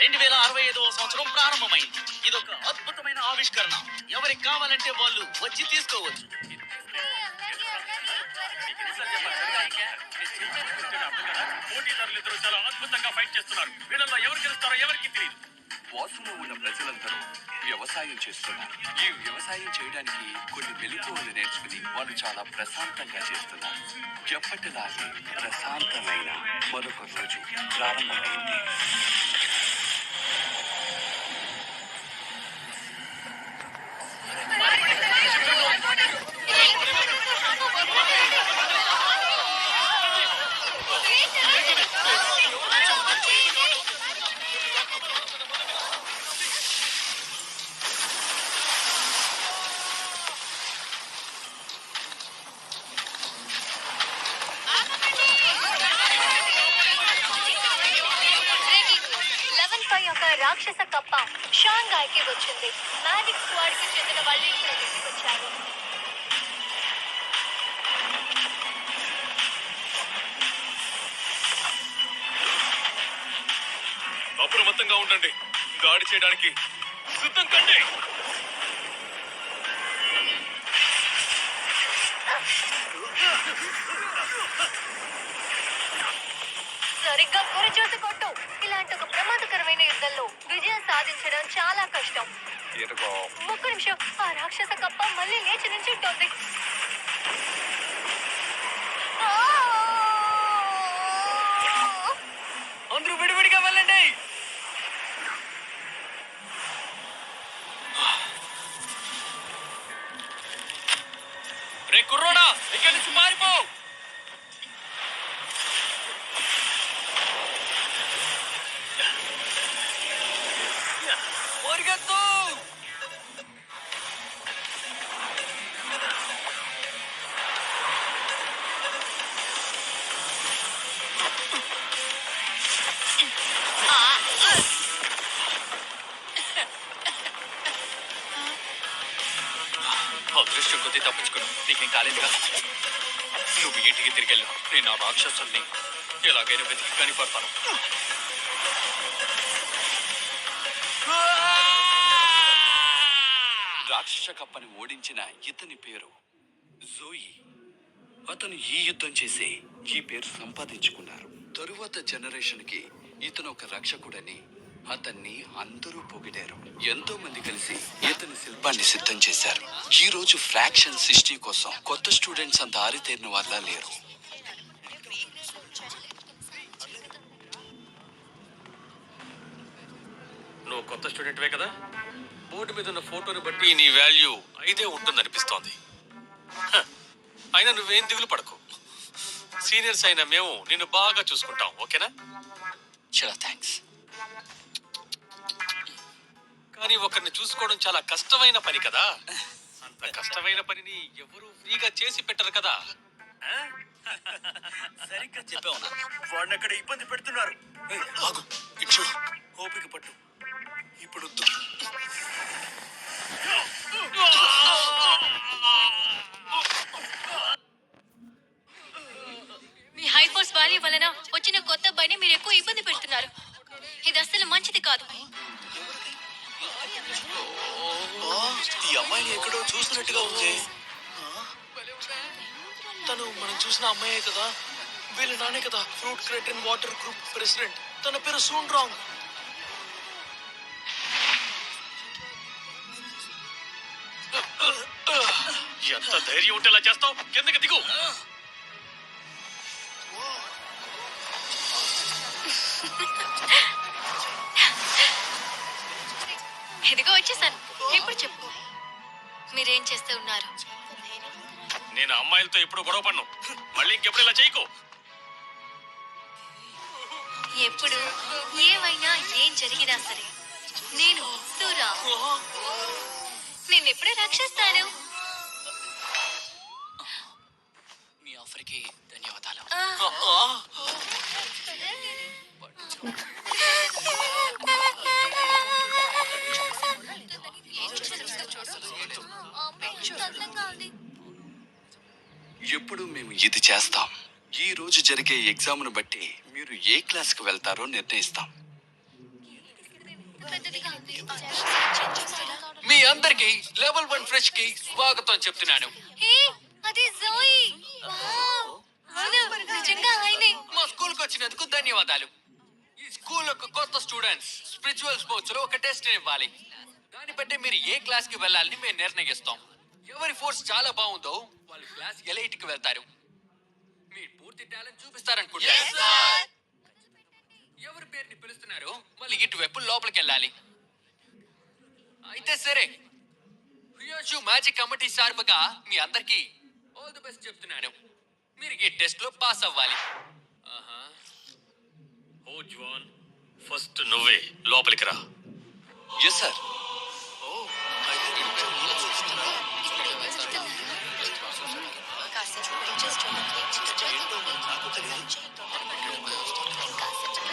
2065వ సంవత్సరం ప్రారంభమైంది. ఇదొక అద్భుతమైన ఆవిష్కరణ. ఎవరికి కావాలంటే వాళ్ళు వచ్చి తీసుకోవచ్చు. పోటీదారులిద్దరూ చాలా అద్భుతంగా ఫైట్ చేస్తున్నారు. వీళ్ళలో ఎవరు గెలుస్తారో ఎవరికి తెలియదు. వాసులో ఉన్న ప్రజలందరూ వ్యవసాయం చేస్తున్నారు. ఈ వ్యవసాయం చేయడానికి కొన్ని మెలకువలు నేర్చుకుని వాళ్ళు చాలా ప్రశాంతంగా చేస్తున్నారు. ఎప్పటిలాగే ప్రశాంతమైన మరొక రోజు ప్రారంభమైంది. రాక్షస కప్ప షాంఘాయ్కి వచ్చింది. మ్యాజిక్ స్క్వాడ్ కి చెందిన వాళ్ళు ఇక్కడికి వచ్చారు. అప్రమత్తంగా ఉండండి. దాడి చేయడానికి సిద్ధం కండి. సరిగ్గా గురి చూసి కొట్టు. ఇలాంటి ఒక ప్రమాదకరమైన యుద్ధంలో విజయం సాధించడం చాలా కష్టం. ఒక్క నిమిషం, ఆ రాక్షస కప్ప మళ్ళీ లేచి నించుంటోంది. అందరూ విడివిడిగా వెళ్ళండి. రే కుర్రోడా, ఇక్కడి నుంచి మారిపో. పరిగెత్తు. అదృష్టం కొద్ది తప్పించుకున్నావు. నీకేం కాలేదుగా. నువ్వు ఇంటికి తిరిగి వెళ్ళు. నేను ఆ రాక్షసుల్ని ఎలాగైనా వెతికి కనిపడతాను. రాక్షస కప్పని ఓడించిన ఇతని పేరు జోయి. అతను ఈ యుద్ధం చేసి ఈ పేరు సంపాదించుకున్నారు. తరువాత జనరేషన్ కి ఇతను ఒక రక్షకుడని అతన్ని అందరూ పొగిడారు. ఎంతో మంది కలిసి ఇతని శిల్పాన్ని సిద్ధం చేశారు. ఈ రోజు ఫ్రాక్షన్ 60 కోసం కొత్త స్టూడెంట్స్ అంత ఆరితేరిన వాళ్ళ లేరు. నువ్వు కొత్త స్టూడెంట్వే కదా. బోర్డు మీద ఉన్న ఫోటోని బట్టి నీ వాల్యూ అయితే ఉంటుందనిపిస్తోంది. అయినా నువ్వేం దిగులు పడకు. సీనియర్స్ అయినా మేము నిన్ను బాగా చూసుకుంటాం. ఓకేనా? చాలా థ్యాంక్స్. కానీ ఒకరిని చూసుకోవడం చాలా కష్టమైన పని కదా. అంత కష్టమైన పనిని ఎవరు ఫ్రీగా చేసి పెట్టరు కదా. సరిగ్గా చెప్పావు. వాడిని అక్కడ ఇబ్బంది పెడుతున్నారు. ఇచ్చు ఓపిక పట్టు. ఇప్పుడు మీ హై ఫోర్స్ వాల్యూ వలన వచ్చిన కొత్త అబ్బాయిని మీరు ఎక్కువ ఇబ్బంది పెడుతున్నారు. ఇది అస్సలు మంచిది కాదు. ఈ అమ్మాయిని ఎక్కడో చూసినట్టుగా ఉంది. తను మనం చూసిన అమ్మాయే కదా. వీళ్ళ నానే కదా fruit crate and water group president. తన పేరు సూన్ రాంగ్. ఎంత ధైర్యం ఉంటే ఎలా చేస్తావు? కిందకి దిగు. ఇదిగో వచ్చేసాను. ఇప్పుడు చెప్పు, మీరేం చేస్తూ ఉన్నారు? నేను అమ్మాయిలతో ఎప్పుడు గొడవ పడ్ను. మళ్ళీ ఇంకెప్పుడు ఇలా చేయకు. ఎప్పుడు ఏమైనా ఏం జరిగినా సరే నేను సూరా నిన్నెప్పుడే రక్షిస్తాను. మీ ఆఫర్కి ధన్యవాదాలు. ఎప్పుడు మేము ఇది చేస్తాం. ఈ రోజు జరిగే ఎగ్జామ్ను బట్టి మీరు ఏ క్లాస్కి వెళ్తారో నిర్ణయిస్తాం. మీ అందరికి లెవెల్ 1 ఫ్రెష్ కి స్వాగతం చెప్తున్నాను. హే, అది జోయి. వావ్! అవును, నిజంగా ఆయనే. మా స్కూల్ కి వచ్చినందుకు ధన్యవాదాలు. ఈ స్కూల్ యొక్క కొత్త స్టూడెంట్స్ స్పిరిచువల్ స్పోర్ట్స్ లో ఒక టెస్ట్ ఇవ్వాలి. దాన్ని బట్టి మీరు ఏ క్లాస్ కి వెళ్ళాలని మేము నిర్ణయిస్తాం. ఎవరి ఫోర్స్ చాలా బాగుందో వాళ్ళు క్లాస్ ఎలైట్ కి వెళ్తారు. మీరు పూర్తి టాలెంట్ చూపిస్తారనుకుంటా. ఎవరి పేరుని పిలుస్తున్నారు వాళ్ళు ఇటువైపు లోపలికి వెళ్ళాలి. అయితే సరే, హ్యూషు మ్యాజిక్ కమిటీ సార్బుగా మీ అందరికి ఆల్ ది బెస్ట్ చెప్తున్నాను. మీరు ఈ టెస్ట్ లో పాస్ అవ్వాలి. ఓ జవాన్, ఫస్ట్ నువ్వే లోపలికి రా. Yes sir.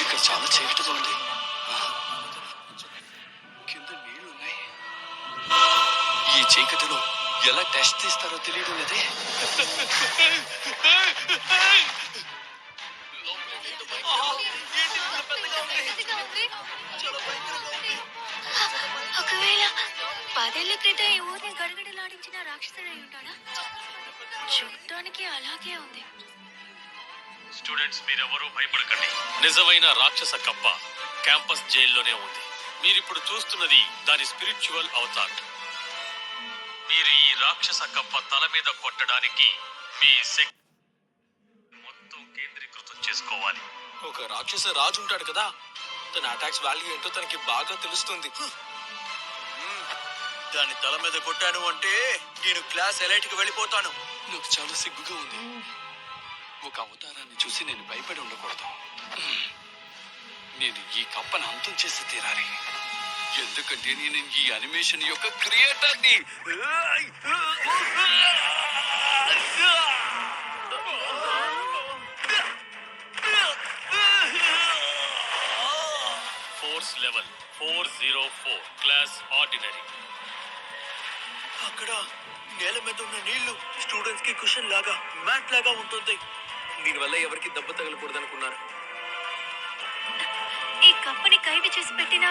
ఇక్కడ చాలా చీకటిగా ఉంది. కింద నీళ్లు ఉన్నాయి. ఈ చీకటిలో ఎలా టెస్ట్ తీస్తారో తెలియడం లేదే. ఒకవేళ 10 ఏళ్ల క్రితం ఈ ఊరిని గడగడలాడించిన రాక్షసుడై ఉంటాడా? చూడటానికి అలాగే ఉంది. స్టూడెంట్స్, మీరెవరూ భయపడకండి. నిజమైన రాక్షస కప్ప క్యాంపస్ జైల్లోనే ఉంది. మీరిప్పుడు చూస్తున్నది దాని స్పిరిచువల్ అవతార్. మీరు ఈ రాక్షస కప్ప తల మీద కొట్టడానికి మీ శక్తి మొత్తం కేంద్రీకృతం చేసుకోవాలి. ఒక రాక్షస రాజు ఉంటాడు కదా, తన అటాక్స్ వాల్యూ ఏంటో తనకి బాగా తెలుస్తుంది. దాని తల మీద కొట్టాను అంటే నేను క్లాస్ ఎలైట్ కి వెళ్ళిపోతాను. నాకు చాలా సిగ్గుగా ఉంది. ఒక అవతారాన్ని చూసి నేను భయపడి ఉండకూడదు. నేను ఈ కప్పను అంతం చేసి తీరాలి. ఎందుకంటే నేను ఈ అనిమేషన్ యొక్క క్రియేటర్ని. Force level 404 class ordinary. అక్కడ నేల మీద ఉన్న నీళ్లు స్టూడెంట్స్ కి కుషన్ లాగా, మ్యాట్ లాగా ఉంటుంది. దీనివల్ల ఎవరికి దెబ్బ తగలకూడదనుకున్నారు. ఈ కప్పని ఖైదు చేసి పెట్టిన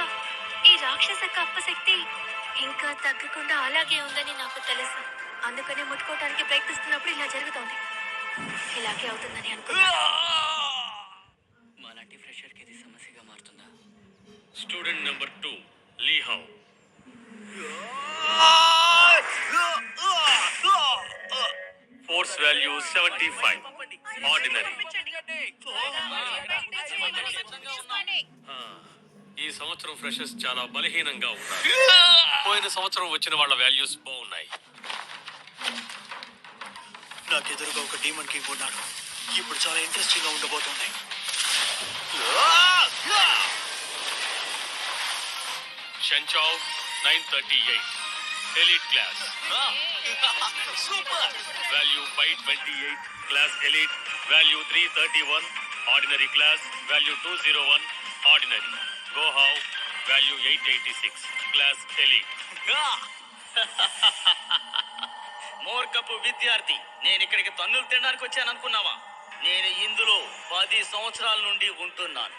ఈ రాక్షస కప్ప శక్తి ఇంకా తగ్గకుండా అలాగే ఉందని నాకు తెలుసు. అందుకనే ముట్టుకోవడానికి ప్రయత్నిస్తున్నప్పుడు ఇలా జరుగుతోంది. ఇలాగే అవుతుందని అనుకున్నా. మాలాంటి ఫ్రెషర్ కి ఇది సమస్యగా మారుతుందా? స్టూడెంట్ నెంబర్ 2 లీహౌ. Force value 75 ordinary. ఈ సంవత్సరం ఫ్రెషర్స్ చాలా బలహీనంగా ఉన్నారు. పోయిన సంవత్సరం వచ్చిన వాళ్ళ వాల్యూస్ బాగున్నాయి. నాకు ఎదురుగా ఒక డీమన్ కింగ్ ఉన్నాడు. ఇప్పుడు చాలా ఇంట్రెస్టింగ్ గా ఉండబోతుంది. షెన్చావ్ 938 elite class. Value 528 class elite. Value 331 ordinary class. Value 201 ordinary. గోహావ్ వాల్యూ 886 క్లాస్ ఎలీట్. మూర్ఖపు విద్యార్థి, నేను ఇక్కడికి తన్నులు తినడానికి వచ్చాను అనుకున్నావా? నేను ఇందులో 10 సంవత్సరాల నుండి ఉంటున్నాను.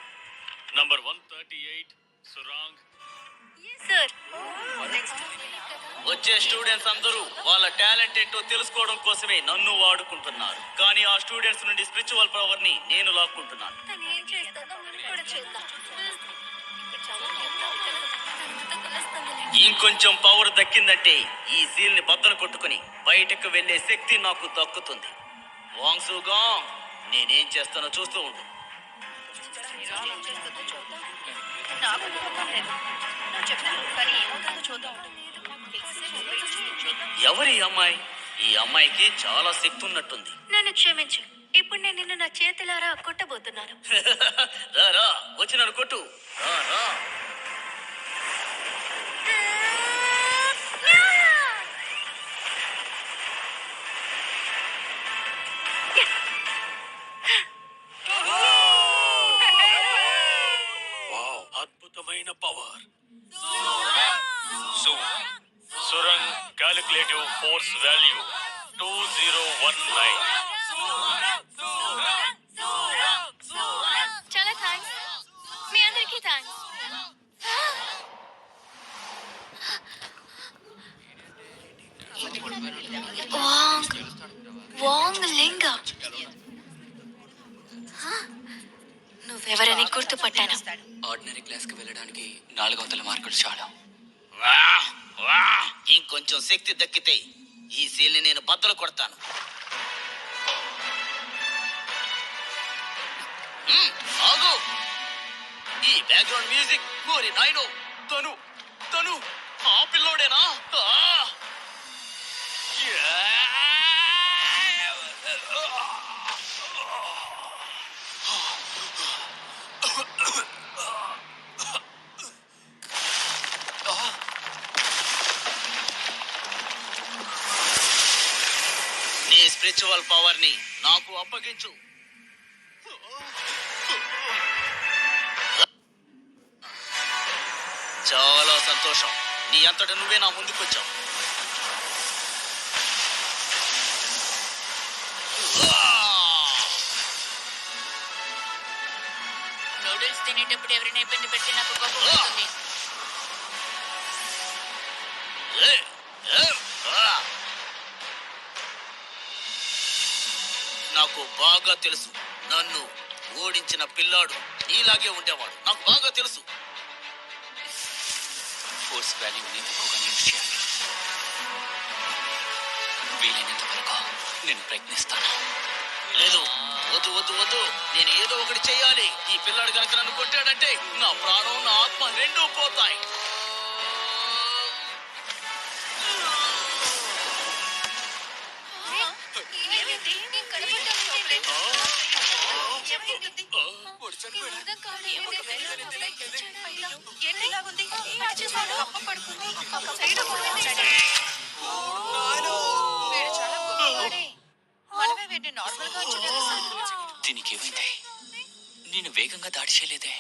నంబర్ 138 సురాంగ్. సార్, వచ్చే స్టూడెంట్స్ అందరూ వాళ్ళ టాలెంట్ ఏంటో తెలుసుకోవడం కోసమే నన్ను వాడుకుంటున్నారు. కానీ ఆ స్టూడెంట్స్ నుండి స్పిరిచువల్ పవర్ ని నేను లాక్కుంటున్నాను. తను ఏం చేస్తుందో మనం కూడా చేద్దాం. ఇప్పుడు చాలా తర్వాత కలుస్తుందిలే. ఇంకొంచెం పవర్ దక్కిందంటే ఈ సీల్ ని బద్దలు కొట్టుకుని బయటకు వెళ్లే శక్తి నాకు దక్కుతుంది. వాంగ్సుగా నేనేం చేస్తానో చూస్తూ ఉండు. నాకు నమ్మకం లేదు. నువ్వు చెప్పాను, కానీ ఏమవుతుందో చూద్దాం. ఎవరి ఈ అమ్మాయి? ఈ అమ్మాయికి చాలా శక్తి ఉన్నట్టుంది. నన్ను క్షమించు. ఇప్పుడు నేను నిన్ను నా చేతులారా కొట్టబోతున్నాను. రా రా, వచ్చి నన్ను కొట్టు. రా రా. వావ్, అద్భుతమైన పవర్. సురంగ్ క్యాలిక్యులేటివ్ ఫోర్స్ వాల్యూ 2019. చాలా థ్యాంక్స్. మీ అందరికీ థ్యాంక్స్. వాంగ్ లింగ. నువ్వెవరని గుర్తుపట్టాను. ఆర్డినరీ క్లాస్ కి వెళ్ళడానికి 400 మార్కులు చాలు. వా, వా. ఇంకొంచెం శక్తి దక్కితే ఈ సీల్ని నేను బద్దలు కొడతాను. ఆగు. ఈ బ్యాక్గ్రౌండ్ మ్యూజిక్ కోరి నాయను. తను తను ఆ పిల్లోడేనా? నీ స్పిరిచువల్ పవర్ ని నాకు అప్పగించు. చాలా సంతోషం. నీ అంతట నువ్వే నా ముందుకొచ్చావు. నూడిల్స్ తినేటప్పుడు ఎవరైనా ఇబ్బంది పెడితే నాకు కోపం వస్తుంది. నాకు బాగా తెలుసు. నన్ను ఓడించిన పిల్లాడు నీలాగే ఉండేవాడు. నాకు బాగా తెలుసు. ఫోర్స్ వాల్యూని ఎక్కువగా యూజ్ చేయాలి. వీలైనంత వరకు నేను ప్రయత్నిస్తాను. లేదు, వద్దు వద్దు వద్దు. నేను ఏదో ఒకటి చెయ్యాలి. ఈ పిల్లాడు కనుక నన్ను కొట్టాడంటే నా ప్రాణం నా ఆత్మ రెండూ పోతాయి. దీనికి ఏమైంది? నేను వేగంగా దాడి చేయలేదే.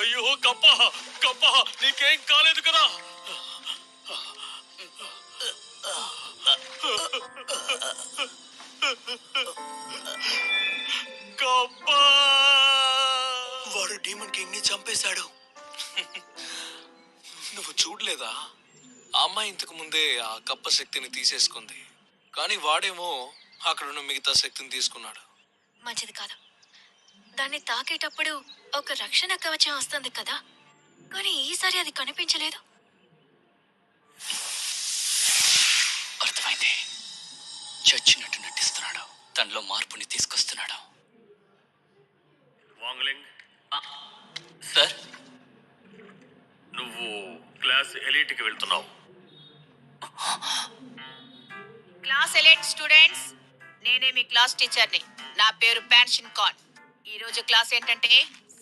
అయ్యో కప్ప కప్ప, నీకేం కాలేదు కదా? కప్ప, వాడు డీమన్ కింగ్ ని చంపేశాడు. నువ్వు చూడలేదా? ఆ అమ్మాయి ఇంతకు ముందే ఆ కప్ప శక్తిని తీసేసుకుంది, కానీ వాడేమో అక్కడున్న మిగతా శక్తిని తీసుకున్నాడు. మంచిది కాదు. దాన్ని తాకేటప్పుడు ఒక రక్షణ కవచం వస్తుంది కదా, కానీ ఈసారి అది కనిపించలేదు. అర్థమైంది. చచ్చినట్టు నటిస్తున్నాడు. తనలో మార్పుని తీసుకొస్తున్నాడు. వాంగ్లింగ్, సార్, నువ్వు క్లాస్ ఎలీట్కి వెళ్తున్నావు. క్లాస్ ఎలైట్ స్టూడెంట్స్, నేనే మీ క్లాస్ టీచర్ని. నా పేరు ప్యాన్షన్ ఖాన్. ఈ రోజు క్లాస్ ఏంటంటే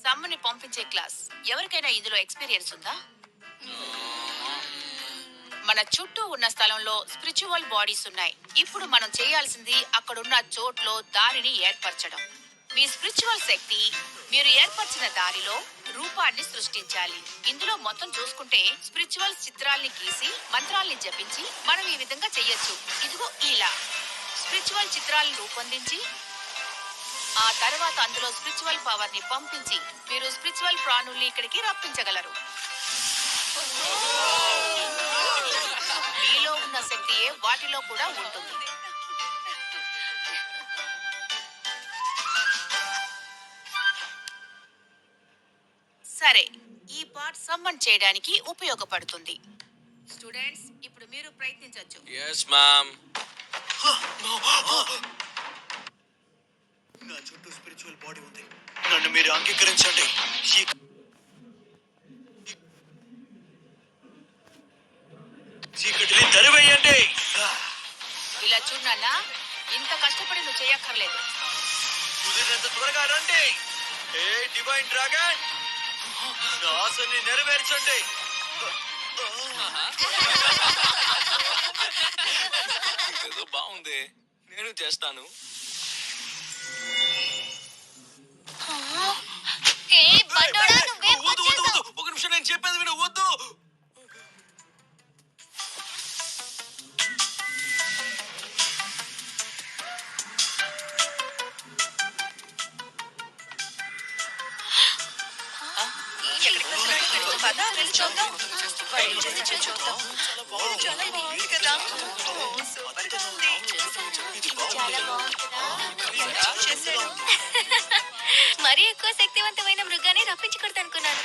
సమ్ముని పంపించే క్లాస్. ఎవరికైనా ఇందులో ఎక్స్పీరియన్స్ ఉందా? మన చుట్టూ ఉన్న స్థలంలో స్పిరిచువల్ బాడీస్ ఉన్నాయి. ఇప్పుడు మనం చేయాల్సింది అక్కడున్న చోట్లో దారిని ఏర్పరచడం. మీ స్పిరిచువల్ శక్తి మీరు ఏర్పరిచిన దారిలో రూపాన్ని సృష్టించాలి. ఇందులో మొత్తం చూసుకుంటే స్పిరిచువల్ చిత్రాల్ని గీసి మంత్రాల్ని జపించి మనం ఈ విధంగా చెయ్యొచ్చు. ఇదిగో ఇలా స్పిరిచువల్ చిత్రాలను రూపొందించి ఆ తర్వాత అందులో స్పిరిచువల్ పవర్ ని పంపించి మీరు స్పిరిచువల్ ప్రాణుల్ని ఇక్కడికి రప్పించగలరు. మీలో ఉన్న శక్తియే వాటిలో కూడా ఉంటుంది. సరే, ఈ పార్ట్ సమ్మన్ చేయడానికి ఉపయోగపడుతుంది. స్టూడెంట్స్, ఇప్పుడు మీరు ప్రయత్నించొచ్చు. Yes ma'am. నా చుట్టూ స్పిరిచువల్ బాడీ ఉంది. నన్ను మీరు అంగీకరించండి. చీకటిని తరివేయండి. ఇలా చూడన్నా, ఇంత కష్టపడి నువ్వు చేయక్కర్లేదు. కుదిరినంత త్వరగా రండి. ఏ డివైన్ డ్రాగన్, నా ఆశని నెరవేర్చండి. ఏదో బాగుంది, నేను చేస్తాను. వద్దు వద్దు వద్దు, ఒక నిమిషం నేను చెప్పేది విను. వద్దు. పద, వెళ్ళి చూద్దాం. మరీ ఎక్కువ శక్తివంతమైన మృగాన్ని రప్పించకూడదు అనుకున్నాను.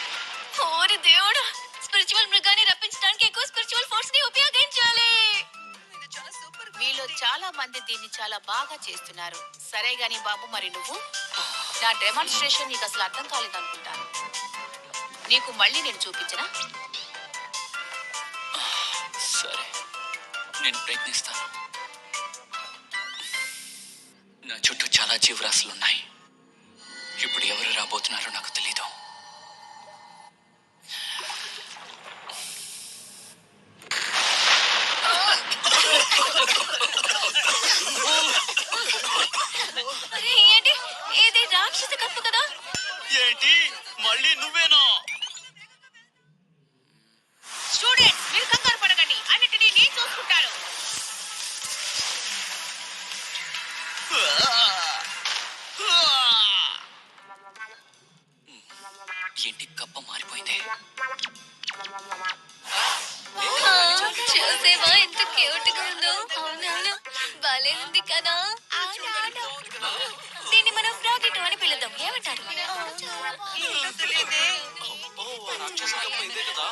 ఓరి దేవుడు, స్పిరిచువల్ మృగాన్ని రప్పించడానికి ఎక్కువ స్పిరిచువల్ ఫోర్స్ ని ఉపయోగించాలి. మీలో చాలా మంది దీన్ని చాలా బాగా చేస్తున్నారు. సరే గాని బాబు, మరి నువ్వు? నా డెమాన్స్ట్రేషన్ నీకు అసలు అర్థం కాలేదనుకుంటాను. నీకు మళ్ళీ నేను చూపించనా? సరే, నేను ప్రయత్నిస్తాను. నా చుట్టూ చాలా జీవరాశులున్నాయి. ఇప్పుడు ఎవరు రాబోతున్నారో నాకు తెలీదు. అరే ఏంటి, ఇది రాక్షస కప్పు కదా? ఏంటి మళ్ళీ నువ్వేనా? స్టూడెంట్స్, మీరు కంగారు పడకండి, అన్నిటినీ నేను చూసుకుంటాను. ఏంటి కప్ప మారిపోయింది? చూసేవా ఎంత క్యూట్ గా ఉందో? అవునవును, భలే ఉంది కదా. దీన్ని మనం ఫ్రాగిటో అని పిలుద్దాం, ఏమంటారు? రాక్షస కప్ప ఇదే కదా?